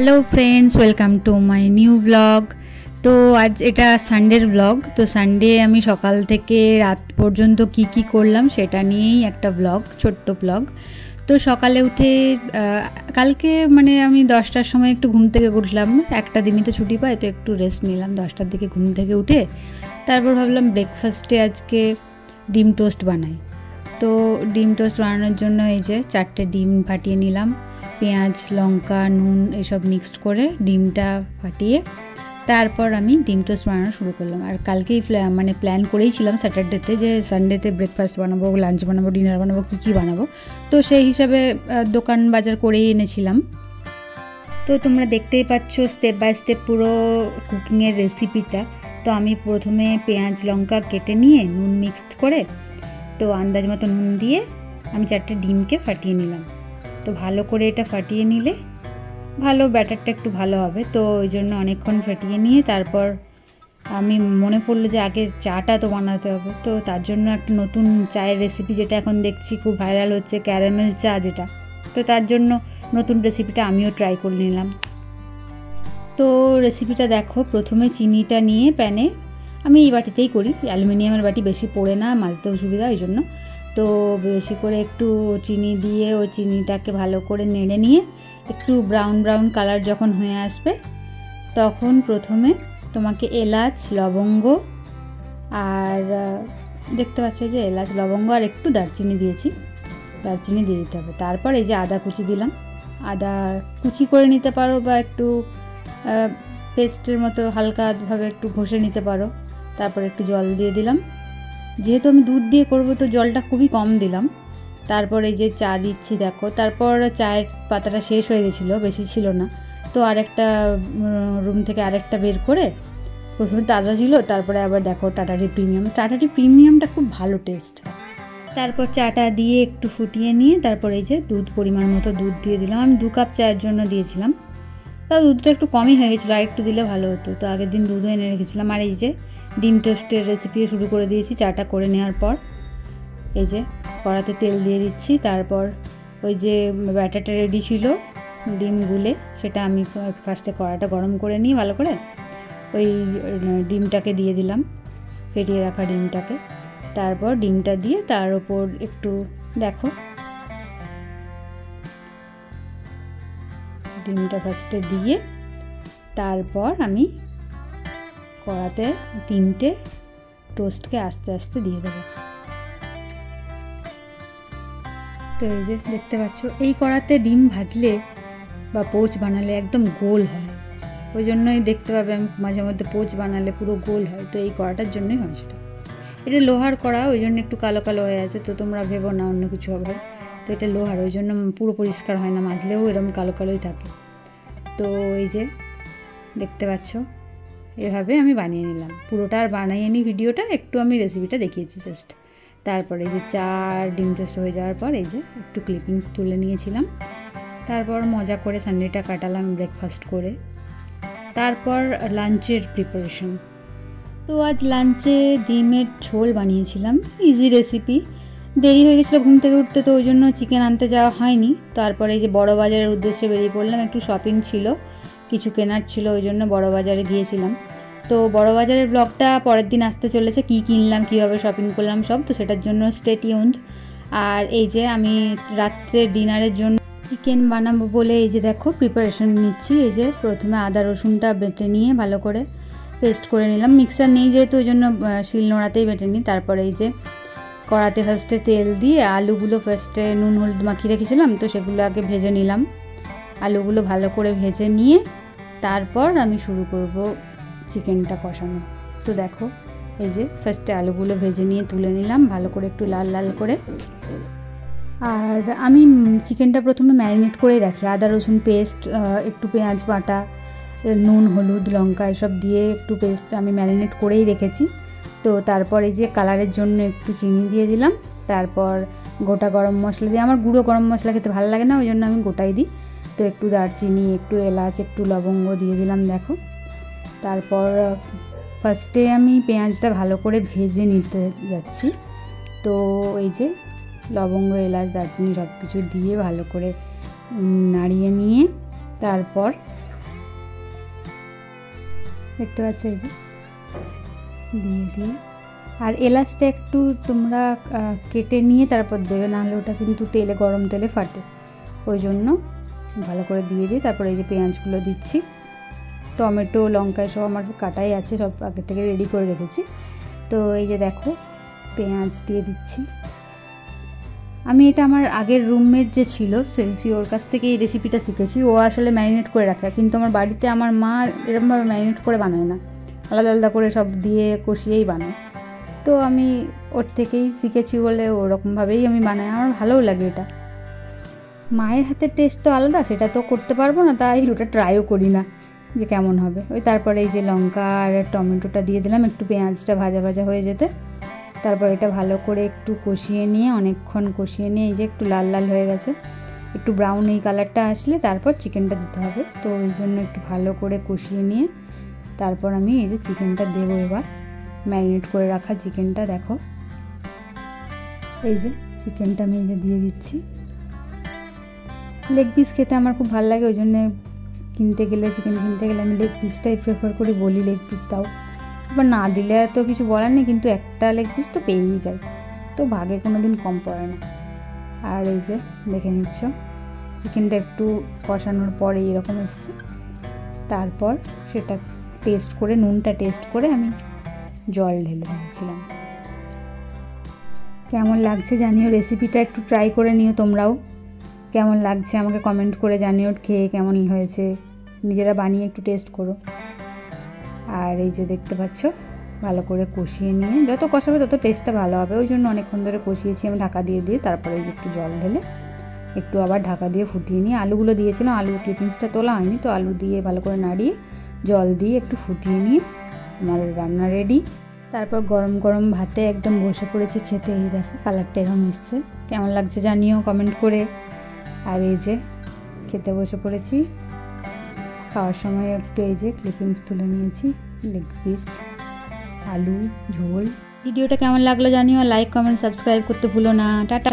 Hello friends, welcome to my new blog. তো আজ এটা সানডের ব্লগ। তো সানডে আমি সকাল থেকে রাত পর্যন্ত কি করলাম সেটা নিয়েই একটা ব্লগ, ছোট্ট ব্লগ। তো সকালে উঠে কালকে আমি 10টার সময় একটু ঘুম থেকে উঠলাম। একটা দিনই তো ছুটি পাই, তো একটু রেস্ট নিলাম। 10টার দিকে ঘুম থেকে উঠে তারপর ভাবলাম ব্রেকফাস্টে আজকে ডিম টোস্ট বানাই। তো ডিম টোস্ট বানানোর জন্য এই যে 4টে ডিম ফাটিয়ে নিলাম। পেঁয়াজ, লঙ্কা, নুন এসব মিক্সড করে ডিমটা ফাটিয়ে তারপর আমি ডিম টোস্ট বানানো শুরু করলাম। আর কালকেই প্ল্যান করেইছিলাম স্যাটারডেতে যে সানডেতে ব্রেকফাস্ট বানাবো, লাঞ্চ বানাবো, ডিনার বানাবো, কী বানাবো। তো সেই হিসাবে দোকান বাজার করেই এনেছিলাম। তো তোমরা দেখতেই পাচ্ছ স্টেপ বাই স্টেপ পুরো কুকিংয়ের রেসিপিটা। তো আমি প্রথমে পেঁয়াজ লঙ্কা কেটে নিয়ে নুন মিক্সড করে তো আন্দাজ মতো নুন দিয়ে আমি 4টে ডিমকে ফাটিয়ে নিলাম। তো ভালো করে এটা ফাটিয়ে নিলে ভালো ব্যাটারটা একটু ভালো হবে। তো ওই জন্য অনেকক্ষণ ফাটিয়ে নিয়ে তারপর আমি মনে পড়লো যে আগে চাটা তো বানাতে হবে। তো তার জন্য একটা নতুন চায়ের রেসিপি, যেটা এখন দেখছি খুব ভাইরাল হচ্ছে, ক্যারামেল চা যেটা। তো তার জন্য নতুন রেসিপিটা আমিও ট্রাই করে নিলাম। তো রেসিপিটা দেখো, প্রথমে চিনিটা নিয়ে প্যানে, আমি এই বাটিতেই করি, অ্যালুমিনিয়ামের বাটি, বেশি পড়ে না, মাজতেও সুবিধা ওই জন্য। তো বেশি করে একটু চিনি দিয়ে ওই চিনিটাকে ভালো করে নেড়ে নিয়ে একটু ব্রাউন ব্রাউন কালার যখন হয়ে আসবে তখন প্রথমে তোমাকে এলাচ, লবঙ্গ আর দেখতে পাচ্ছ যে এলাচ, লবঙ্গ আর একটু দারচিনি দিয়েছি, দারচিনি দিয়ে দিতে হবে। তারপর এই যে আদা কুচি দিলাম, আদা কুচি করে নিতে পারো বা একটু পেস্টের মতো হালকাভাবে একটু ঘষে নিতে পারো। তারপর একটু জল দিয়ে দিলাম, যেহেতু আমি দুধ দিয়ে করবো তো জলটা খুবই কম দিলাম। তারপর এই যে চা দিচ্ছি দেখো। তারপর চায়ের পাতাটা শেষ হয়ে গেছিলো, বেশি ছিল না। তো আরেকটা রুম থেকে আরেকটা বের করে, প্রথমে তাজা ছিল, তারপরে আবার দেখো টাটাটি প্রিমিয়াম, টাটাটি প্রিমিয়ামটা খুব ভালো টেস্ট। তারপর চাটা দিয়ে একটু ফুটিয়ে নিয়ে তারপর এই যে দুধ, পরিমাণ মতো দুধ দিয়ে দিলাম। আমি 2 কাপ চায়ের জন্য দিয়েছিলাম, তাও দুধটা একটু কমই হয়ে গেছিলো, আর একটু দিলে ভালো হতো। তো আগের দিন দুধও এনে রেখেছিলাম। আর এই যে ডিম টোস্টের রেসিপিও শুরু করে দিয়েছি। চাটা করে নেওয়ার পর এই যে কড়াতে তেল দিয়ে দিচ্ছি। তারপর ওই যে ব্যাটারটা রেডি ছিল ডিম গুলে, সেটা আমি ফার্স্টে কড়াটা গরম করে নিয়ে ভালো করে ওই ডিমটাকে দিয়ে দিলাম, ফেটিয়ে রাখা ডিমটাকে। তারপর ডিমটা দিয়ে তার ওপর একটু দেখো ডিমটা ফার্স্টে দিয়ে তারপর আমি কড়াতে 3টে টোস্টকে আস্তে আস্তে দিয়ে দেবো। তো এই যে দেখতে পাচ্ছ, এই কড়াতে ডিম ভাজলে বা পোচ বানালে একদম গোল হয়। ওই জন্যই দেখতে পাবে আমি মাঝে মধ্যে পোচ বানালে পুরো গোল হয়। তো এই কড়াটার জন্যই হয় সেটা। এটা লোহার কড়া, ওই জন্য একটু কালো কালো হয়ে আছে। তো তোমরা ভেবো না অন্য কিছু হবে। তো এটা লোহার, ওই জন্য পুরো পরিষ্কার হয় না, মাজলেও এরকম কালো কালোই থাকে। তো এই যে দেখতে পাচ্ছ, এভাবে আমি বানিয়ে নিলাম। পুরোটা আর বানিয়ে নিই ভিডিওটা, একটু আমি রেসিপিটা দেখিয়েছি জাস্ট। তারপরে এই যে চা আর ডিম টোস্ট হয়ে যাওয়ার পর এই যে একটু ক্লিপিংস তুলে নিয়েছিলাম। তারপর মজা করে সানডেটা কাটালাম ব্রেকফাস্ট করে। তারপর লাঞ্চের প্রিপারেশন। তো আজ লাঞ্চে ডিমের ঝোল বানিয়েছিলাম, ইজি রেসিপি। দেরি হয়ে গেছিলো ঘুম থেকে উঠতে, তো ওই জন্য চিকেন আনতে যাওয়া হয়নি। তারপরে এই যে বড় বাজারের উদ্দেশ্যে বেরিয়ে পড়লাম, একটু শপিং ছিল, কিছু কেনার ছিল, ওই জন্য বড় বাজারে গিয়েছিলাম। তো বড় বাজারের ব্লগটা পরের দিন আসতে চলেছে, কি কিনলাম, কীভাবে শপিং করলাম সব। তো সেটার জন্য স্টে টিউনড। আর এই যে আমি রাত্রে ডিনারের জন্য চিকেন বানাবো বলে এই যে দেখো প্রিপারেশন নিচ্ছি। এই যে প্রথমে আদা রসুনটা বেটে নিয়ে ভালো করে পেস্ট করে নিলাম। মিক্সার নেই যেহেতু ওই জন্য শিলনোড়াতেই বেটে নিই। তারপরে এই যে কড়াতে ফার্স্টে তেল দিয়ে আলুগুলো ফার্স্টে নুন হলুদ মাখিয়ে রেখেছিলাম, তো সেগুলো আগে ভেজে নিলাম। আলুগুলো ভালো করে ভেজে নিয়ে তারপর আমি শুরু করব চিকেনটা কষানো। তো দেখো এই যে ফার্স্টে আলুগুলো ভেজে নিয়ে তুলে নিলাম ভালো করে, একটু লাল লাল করে। আর আমি চিকেনটা প্রথমে ম্যারিনেট করেই রাখি, আদা রসুন পেস্ট, একটু পেঁয়াজ বাটা, নুন হলুদ লঙ্কা এসব দিয়ে একটু পেস্ট আমি ম্যারিনেট করেই রেখেছি। তো তারপর এই যে কালারের জন্য একটু চিনি দিয়ে দিলাম। তারপর গোটা গরম মশলা দিয়ে, আমার গুঁড়ো গরম মশলা খেতে ভালো লাগে না, ওই জন্য আমি গোটাই দিই। তো একটু দারচিনি, একটু এলাচ, একটু লবঙ্গ দিয়ে দিলাম দেখো। তারপর ফার্স্টে আমি পেঁয়াজটা ভালো করে ভেজে নিতে যাচ্ছি। তো এই যে লবঙ্গ, এলাচ, দারচিনি সব কিছু দিয়ে ভালো করে নাড়িয়ে নিয়ে তারপর দেখতে পাচ্ছ, এই যে দিয়ে দিয়ে। আর এলাচটা একটু তোমরা কেটে নিয়ে তারপর দেবে, নাহলে ওটা কিন্তু তেলে, গরম তেলে ফাটে, ওই জন্য ভালো করে দিয়ে দিই। তারপরে এই যে পেঁয়াজগুলো দিচ্ছি, টমেটো, লঙ্কা সব আমার কাটাই আছে, সব আগে থেকে রেডি করে রেখেছি। তো এই যে দেখো পেঁয়াজ দিয়ে দিচ্ছি। আমি এটা আমার আগের রুমমেট যে ছিল ওর কাছ থেকে এই রেসিপিটা শিখেছি। ও আসলে ম্যারিনেট করে রাখে, কিন্তু আমার বাড়িতে আমার মা এরকমভাবে ম্যারিনেট করে বানায় না, আলাদা আলাদা করে সব দিয়ে কষিয়েই বানায়। তো আমি ওর থেকেই শিখেছি বলে ওরকমভাবেই আমি বানাই, আমার ভালোও লাগে এটা। মায়ের হাতের টেস্ট তো আলাদা, সেটা তো করতে পারবো না, তাই ওটা ট্রাইও করি না যে কেমন হবে। ওই তারপরে এই যে লঙ্কা আর টমেটোটা দিয়ে দিলাম একটু পেঁয়াজটা ভাজা ভাজা হয়ে যেতে। তারপর এটা ভালো করে একটু কষিয়ে নিয়ে, অনেকক্ষণ কষিয়ে নিয়ে এই যে একটু লাল লাল হয়ে গেছে, একটু ব্রাউন এই কালারটা আসলে তারপর চিকেনটা দিতে হবে। তো ওই জন্য একটু ভালো করে কষিয়ে নিয়ে তারপর আমি এই যে চিকেনটা দেবো এবার, ম্যারিনেট করে রাখা চিকেনটা। দেখো এই যে চিকেনটা আমি এই যে দিয়ে দিচ্ছি। লেগ পিস খেতে আমার খুব ভালো লাগে, ওই জন্যে কিনতে গেলে, চিকেন কিনতে গেলে আমি লেগ পিসটাই প্রেফার করি, বলি লেগ পিস দাও। এবার না দিলে তো কিছু বলার নেই, কিন্তু একটা লেগ পিস তো পেয়েই যায়, তো ভাগে কোনো দিন কম পড়ে না। আর এই যে দেখে নিচ্ছ চিকেনটা একটু কষানোর পরে এরকম এসছে। তারপর সেটা টেস্ট করে, নুনটা টেস্ট করে আমি জল ঢেলে দিয়েছিলাম। কেমন লাগছে জানিও, রেসিপিটা একটু ট্রাই করে নিও তোমরাও। কেমন লাগছে আমাকে কমেন্ট করে জানিও, খেয়ে কেমন হয়েছে, নিজেরা বানিয়ে একটু টেস্ট করো। আর এই যে দেখতে পাচ্ছ ভালো করে কষিয়ে নিয়ে, যত কষাবে তত টেস্টটা ভালো হবে, ওই জন্য অনেকক্ষণ ধরে কষিয়েছি আমি ঢাকা দিয়ে দিয়ে। তারপরে এই যে একটু জল ঢেলে একটু আবার ঢাকা দিয়ে ফুটিয়ে নিয়ে, আলুগুলো দিয়েছিলাম, আলুর ক্লিপিংসটা তোলা হয়নি, তো আলু দিয়ে ভালো করে নাড়িয়ে জল দিয়ে একটু ফুটিয়ে নিয়ে আমার রান্না রেডি। তারপর গরম গরম ভাতে একদম বসে পড়েছি খেতে। এই দেখো কালারটা এরকম এসছে, কেমন লাগছে জানিও কমেন্ট করে। আর এই যে খেতে বসে পড়েছি, খাওয়ার সময় একটু এই যে ক্লিপিংস তুলে নিয়েছি, লেগ পিস, আলু ঝোল। ভিডিওটা কেমন লাগলো জানিও, লাইক কমেন্ট সাবস্ক্রাইব করতে ভুলো না। টাটা।